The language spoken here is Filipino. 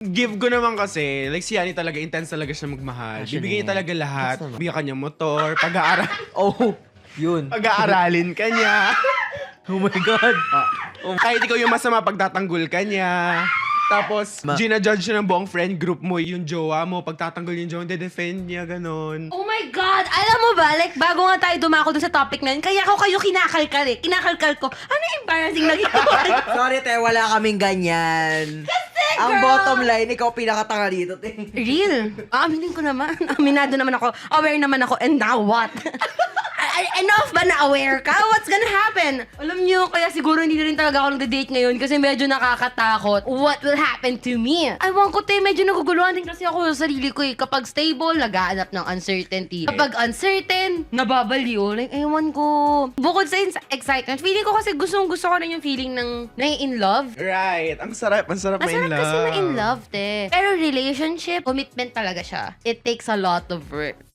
Give ko naman kasi, like si Yani talaga, intense talaga siya magmahal. Bibigyan niya talaga lahat. Bibigyan ka niya motor, Oh, yun. pag-aaralin ka niya. Oh my God. Kahit ikaw yung masama, pagtatanggol ka niya. Tapos, gina-judge siya ng buong friend group mo, yung jowa mo. Pagtatanggol yung jowa, de-defend niya, ganon. Oh my God! Alam mo ba, like, bago nga tayo dumako dun sa topic na yun, kaya ako kayo kinakalkal eh. Kinakalkal ko. Ano yung embarrassing na ginawa? Sorry, te. Wala kaming ganyan. Ang girl! bottom line, ikaw pinakatanga dito, te. Real? Aaminin ko naman. Aminado naman ako. Aware naman ako. And now what? Enough ba na aware ka? What's gonna happen? Alam niyo, kaya siguro hindi na rin talaga ako nagde-date ngayon kasi medyo nakakatakot. What will happen to me? Ewan ko, te, medyo naguguluhan din kasi ako sa sarili ko eh. Kapag stable, nag-aanap ng uncertainty. Kapag uncertain, nababaliw. Like, ewan ko. Bukod sa excitement, feeling ko kasi gustong-gusto ko rin yung feeling ng in love. Right. Ang sarap Masarap ma-in love. kasi ma-in love, te. Pero relationship, commitment talaga siya. It takes a lot of work.